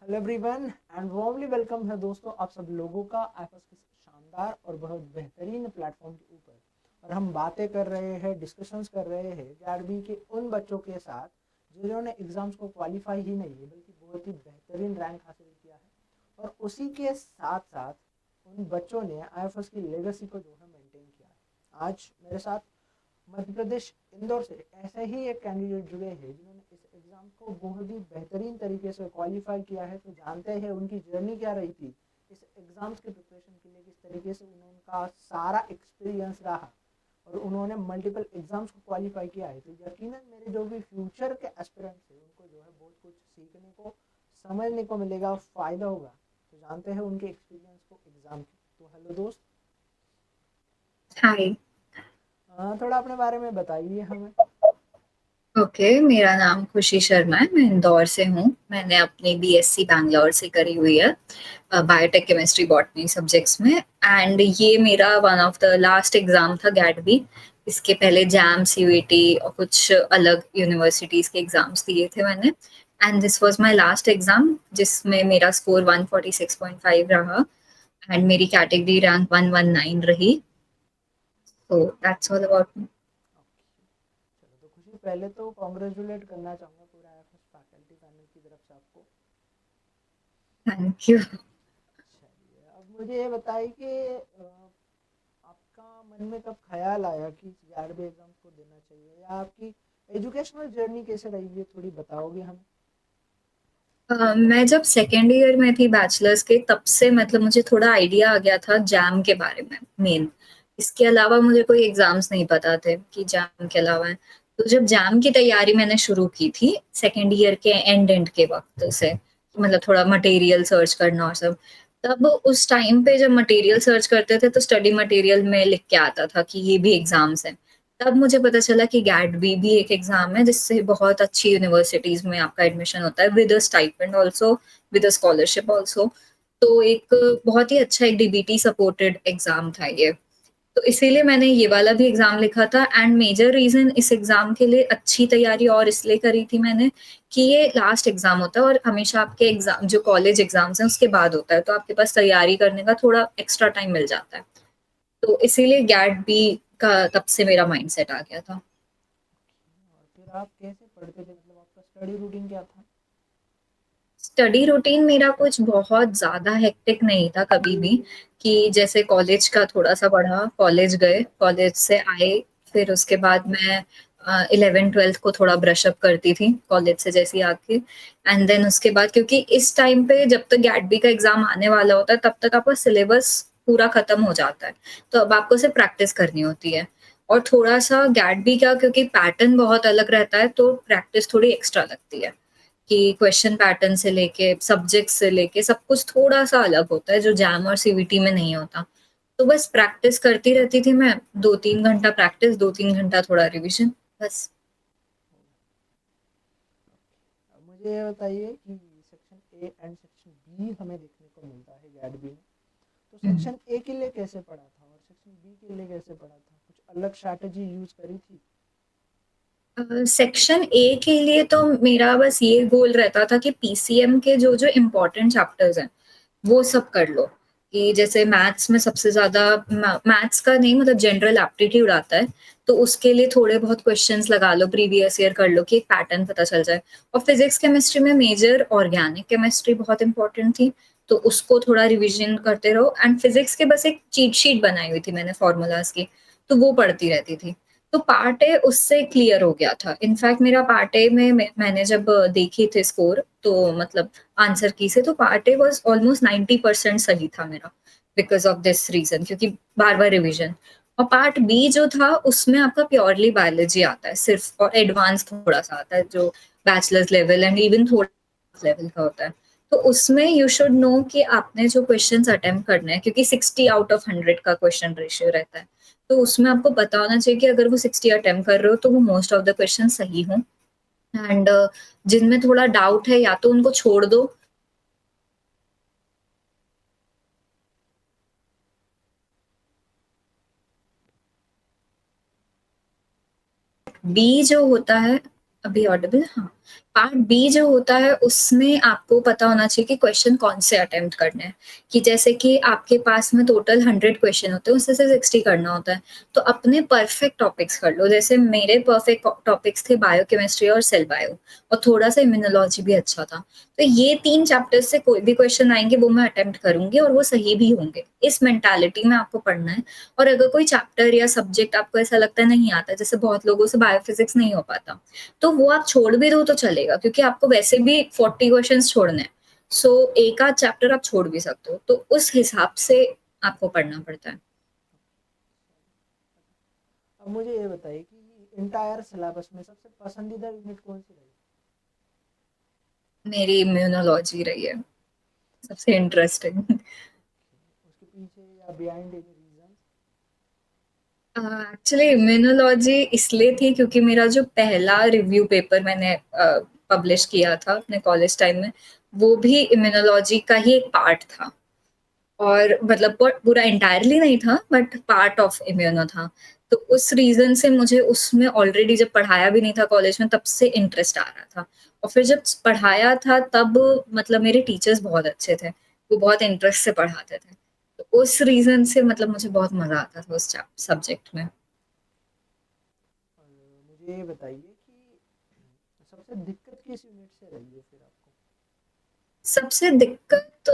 Hello everyone and warmly welcome है दोस्तों आप सब लोगों का आईफस के शानदार और बहुत बेहतरीन प्लेटफॉर्म के ऊपर। और हम बातें कर रहे हैं, डिस्कशंस कर रहे हैं ग्यारहवीं के उन बच्चों के साथ जिन्होंने एग्ज़ाम्स को क्वालिफाई ही नहीं बल्कि बहुत ही बेहतरीन रैंक हासिल किया है। और उसी के साथ साथ उन बच्चों ने आईएफएस की लेगेसी को जो है मेंटेन किया है। आज मेरे साथ मध्य प्रदेश इंदौर से ऐसे ही एक कैंडिडेट जुड़े हैं जिन्होंने इस एग्ज़ाम को बहुत ही बेहतरीन तरीके से क्वालिफाई किया है। तो जानते हैं उनकी जर्नी क्या रही थी इस एग्ज़ाम्स के प्रिपरेशन के लिए, किस तरीके से उनका सारा एक्सपीरियंस रहा और उन्होंने मल्टीपल एग्ज़ाम्स को क्वालिफाई किया है। तो यकीनन मेरे जो भी फ्यूचर के एस्पिरेंट्स हैं उनको जो है बहुत कुछ सीखने को, समझने को मिलेगा, फ़ायदा होगा। तो जानते हैं उनके एक्सपीरियंस को एग्ज़ाम के। तो हेलो दोस्त, हाय। थोड़ा अपने बारे में बताइए हमें। ओके, मेरा नाम खुशी शर्मा है। मैं इंदौर से हूँ। मैंने अपनी बीएससी बैंगलोर से करी हुई है, बायोटेक केमिस्ट्री बॉटनी सब्जेक्ट्स में। एंड ये मेरा one of the last exam था गैट बी। इसके पहले जैम सीयूईटी और कुछ अलग यूनिवर्सिटीज के एग्जाम्स दिए थे मैंने। And this was my last exam जिसमें मेरा स्कोर 146.5 रहा एंड मेरी कैटेगरी रैंक 119 रही। So that's all about. चलो तो खुशी, पहले तो कॉन्ग्रेचुलेट करना चाहूँगा पूरा आईएफएस फैकल्टी पैनल की तरफ से आपको। Thank you. चलिए अब मुझे ये बताइए कि आपका मन में कब ख्याल आया कि ग्यारहवीं एग्जाम्स को देना चाहिए, या आपकी एजुकेशनल जर्नी कैसे रही है, थोड़ी बताओगे हमें। मैं जब सेकेंड ईयर में थी बैचलर्स के, तब से मतलब मुझे थोड़ा आइडिया आ गया था जैम के बारे में मेन। इसके अलावा मुझे कोई एग्जाम्स नहीं पता थे कि जैम के अलावा है। तो जब जैम की तैयारी मैंने शुरू की थी सेकेंड ईयर के एंड के वक्त से, मतलब थोड़ा मटेरियल सर्च करना और सब, तब उस टाइम पे जब मटेरियल सर्च करते थे तो स्टडी मटेरियल में लिख के आता था कि ये भी एग्जाम्स हैं। तब मुझे पता चला कि गैट बी भी एक एग्जाम है जिससे बहुत अच्छी यूनिवर्सिटीज में आपका एडमिशन होता है with a stipend also, with a scholarship also. तो एक बहुत ही अच्छा एक डीबीटी सपोर्टेड एग्जाम था ये। तो इसीलिए मैंने ये वाला भी एग्जाम लिखा था। एंड मेजर रीजन इस एग्जाम के लिए अच्छी तैयारी और इसलिए करी थी मैंने कि ये लास्ट एग्जाम होता है और हमेशा आपके एग्जाम जो कॉलेज एग्जाम्स हैं उसके बाद होता है, तो आपके पास तैयारी करने का थोड़ा एक्स्ट्रा टाइम मिल जाता है। तो इसीलिए गैट बी का तब से मेरा माइंड सेट आ गया था। और फिर आप कैसे पढ़ते थे, मतलब आपका स्टडी रूटीन क्या था। स्टडी रूटीन मेरा कुछ बहुत ज्यादा हेक्टिक नहीं था कभी भी। कि जैसे कॉलेज का थोड़ा सा पढ़ा, कॉलेज गए, कॉलेज से आए, फिर उसके बाद मैं 11th 12th को थोड़ा ब्रश अप करती थी कॉलेज से जैसे ही आके। एंड देन उसके बाद क्योंकि इस टाइम पे जब तक गैट बी का एग्जाम आने वाला होता है तब तक आपका सिलेबस पूरा खत्म हो जाता है। तो अब आपको सिर्फ प्रैक्टिस करनी होती है। और थोड़ा सा गैट बी का क्योंकि पैटर्न बहुत अलग रहता है तो प्रैक्टिस थोड़ी एक्स्ट्रा लगती है। कि क्वेश्चन पैटर्न से लेके सब्जेक्ट से लेके सब कुछ थोड़ा सा अलग होता है जो जैम और सीवीटी में नहीं होता। तो बस प्रैक्टिस करती रहती थी मैं। 2-3 घंटा प्रैक्टिस, 2-3 घंटा थोड़ा रिवीजन, बस। अब मुझे ये बताइए कि section A and section B हमें देखने को मिलता है गैट बी में। तो सेक्शन ए के लिए कैसे पढ़ा था और सेक्शन बी के लिए कैसे पढ़ा था, कुछ अलग स्ट्रैटेजी यूज करी थी। सेक्शन ए के लिए तो मेरा बस ये गोल रहता था कि पीसीएम के जो जो इम्पोर्टेंट चैप्टर्स हैं वो सब कर लो। कि जैसे मैथ्स में सबसे ज्यादा, मैथ्स का नहीं मतलब जनरल एप्टीट्यूड आता है, तो उसके लिए थोड़े बहुत क्वेश्चंस लगा लो, प्रीवियस ईयर कर लो कि एक पैटर्न पता चल जाए। और फिजिक्स केमिस्ट्री में मेजर ऑर्गेनिक केमिस्ट्री बहुत इंपॉर्टेंट थी, तो उसको थोड़ा रिविजन करते रहो। एंड फिजिक्स के बस एक चीट शीट बनाई हुई थी मैंने फॉर्मूलाज की, तो वो पढ़ती रहती थी। तो पार्ट ए उससे क्लियर हो गया था। इनफैक्ट मेरा पार्ट ए में मैंने जब देखी थे स्कोर, तो मतलब आंसर की से, तो पार्ट ए वॉज ऑलमोस्ट 90% सही था मेरा, बिकॉज ऑफ दिस रीजन, क्योंकि बार बार रिविजन। और पार्ट बी जो था उसमें आपका प्योरली बायोलॉजी आता है सिर्फ, और एडवांस थोड़ा सा आता है जो बैचलर्स लेवल एंड इवन थोड़ा लेवल का होता है। तो उसमें यू शुड नो कि आपने जो क्वेश्चंस अटेम्प्ट करने हैं, क्योंकि 60 आउट ऑफ 100 का क्वेश्चन रेशियो रहता है, तो उसमें आपको पता होना चाहिए कि अगर वो 60 अटेम्प्ट कर रहे हो तो वो मोस्ट ऑफ द क्वेश्चन सही हों। एंड जिनमें थोड़ा डाउट है या तो उनको छोड़ दो। बी जो होता है, अभी ऑडिबल, हाँ। पार्ट बी जो होता है उसमें आपको पता होना चाहिए कि क्वेश्चन कौन से अटेम्प्ट करने हैं, कि जैसे कि आपके पास में टोटल 100 क्वेश्चन होते हैं, उससे से 60 करना होता है। तो अपने परफेक्ट टॉपिक्स कर लो, जैसे मेरे परफेक्ट टॉपिक्स थे बायोकेमिस्ट्री और सेल बायो, और थोड़ा-सा इम्यूनोलॉजी भी अच्छा था। तो ये 3 चैप्टर्स से कोई भी क्वेश्चन आएँगे वो मैं अटेम्प्ट करूँगी और वो सही भी होंगे। इस मेंटालिटी में आपको पढ़ना है। और अगर कोई चैप्टर या सब्जेक्ट आपको ऐसा लगता है नहीं आता, जैसे बहुत लोगों से बायोफिजिक्स नहीं हो पाता, तो वो आप छोड़ भी दो तो चलेगा, क्योंकि आपको वैसे भी 40 क्वेश्चंस छोड़ने हैं। सो एक आध चैप्टर आप छोड़ भी सकते हो, तो उस हिसाब से आपको पढ़ना पड़ता है। अब मुझे ये बताइए कि इंटायर सिलेबस में सबसे पसंदीदा यूनिट कौन सी रही? मेरी इम्यूनोलॉजी रही है सबसे इंटरेस्टिंग। उसके पीछे या behind any reason? Actually immunology इसलिए थी क्योंकि मेरा जो पहला रिव्यू पेपर मैंने पब्लिश किया था अपने कॉलेज टाइम में, वो भी इम्यूनोलॉजी का ही एक पार्ट था। और मतलब पूरा एंटायरली नहीं था, बट पार्ट ऑफ इम्यूनो था। तो उस रीज़न से मुझे उसमें ऑलरेडी जब पढ़ाया भी नहीं था कॉलेज में, तब से इंटरेस्ट आ रहा था। और फिर जब पढ़ाया था तब मतलब मेरे टीचर्स बहुत अच्छे थे, वो बहुत इंटरेस्ट से पढ़ाते थे। तो उस रीज़न से मतलब मुझे बहुत मज़ा आता था उस सब्जेक्ट में। और मुझे ये बताइए कि सबसे दिक्कत किस यूनिट से रही है फिर आपको? सबसे दिक्कत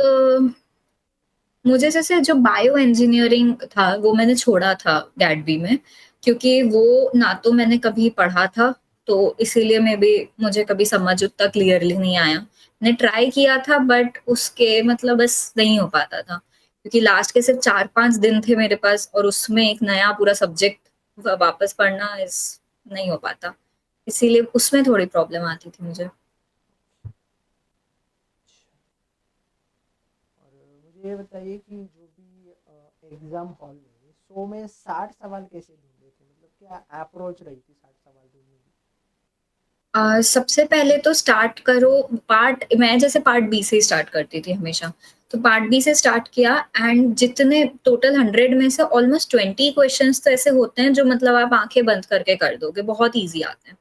मुझे जैसे जो बायो इंजीनियरिंग था वो मैंने छोड़ा था गैडबी में, क्योंकि वो ना तो मैंने कभी पढ़ा था, तो इसीलिए मे बी मुझे कभी समझ उतना क्लियरली नहीं आया। मैंने ट्राई किया था बट उसके मतलब बस नहीं हो पाता था, क्योंकि लास्ट के सिर्फ 4-5 दिन थे मेरे पास और उसमें एक नया पूरा सब्जेक्ट वापस पढ़ना इस नहीं हो पाता। इसीलिए उसमें थोड़ी प्रॉब्लम आती थी मुझे। और मुझे ये बताइए कि जो भी एग्जाम हॉल में 100 में 60 सवाल कैसे ढूंढे थे, मतलब क्या अप्रोच रही थी 60 सवाल ढूंढने की? सबसे पहले तो स्टार्ट करो मैं जैसे पार्ट बी से स्टार्ट करती थी हमेशा। तो पार्ट बी से स्टार्ट किया एंड जितने टोटल 100 में से ऑलमोस्ट 20 क्वेश्चंस तो ऐसे होते हैं जो मतलब आप आँखें बंद करके कर दोगे, बहुत ईज़ी आते हैं।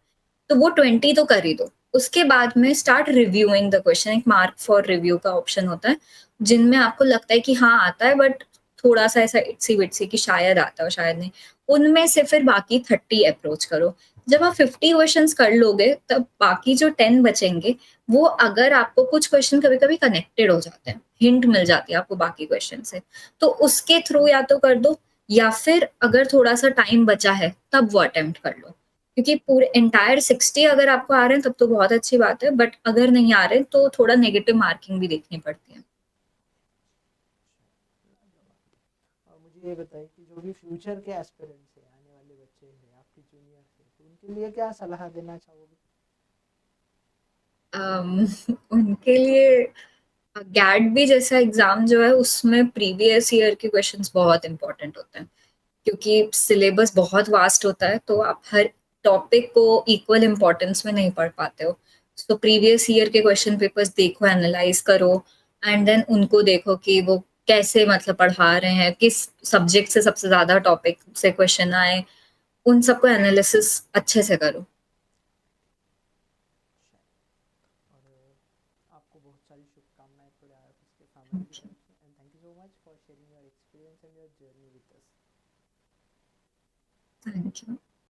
तो वो 20 तो कर ही दो। उसके बाद में स्टार्ट रिव्यूइंग द क्वेश्चन, एक मार्क फॉर रिव्यू का ऑप्शन होता है, जिनमें आपको लगता है कि हाँ, आता है बट थोड़ा-सा ऐसा इट्सी-बिट्सी कि शायद आता हो, शायद नहीं। उनमें से फिर बाकी 30 अप्रोच करो। जब आप 50 क्वेश्चंस कर लोगे, तब बाकी जो 10 बचेंगे, वो अगर आपको कुछ क्वेश्चन कभी-कभी कनेक्टेड हो जाते हैं, हिंट मिल जाती है आपको बाकी क्वेश्चन से, तो उसके थ्रू या तो कर दो या फिर अगर थोड़ा-सा टाइम बचा है, तब वो अटेम्प्ट कर लो। क्योंकि पूरे एंटायर 60 अगर आपको आ रहे हैं तब तो बहुत अच्छी बात है, बट अगर नहीं आ रहे तो थोड़ा नेगेटिव मार्किंग भी देखनी पड़ती है। और मुझे ये बताइए कि जो भी फ्यूचर के एस्पिरेंट्स हैं, आने वाले बच्चे हैं आपके जूनियर से, तो उनके लिए क्या सलाह देना चाहोगे? अम, उनके लिए गैट भी जैसा एग्जाम जो है उसमें प्रीवियस ईयर के क्वेश्चंस बहुत इंपॉर्टेंट होते हैं, क्योंकि सिलेबस बहुत वास्ट होता है, तो आप हर टॉपिक को इक्वल इम्पोर्टेंस में नहीं पढ़ पाते हो। तो प्रीवियस ईयर के क्वेश्चन पेपर्स देखो, एनालाइज करो एंड देन उनको देखो कि वो कैसे मतलब पढ़ा रहे हैं, किस सब्जेक्ट से सबसे ज़्यादा टॉपिक से क्वेश्चन आए, उन सबको एनालिसिस अच्छे से करो। और आपको बहुत सारी शुभकामनाएं थोड़े आपके फैमिली की तरफ से, and thank you so much for sharing your experience and your journey with us. Thank you.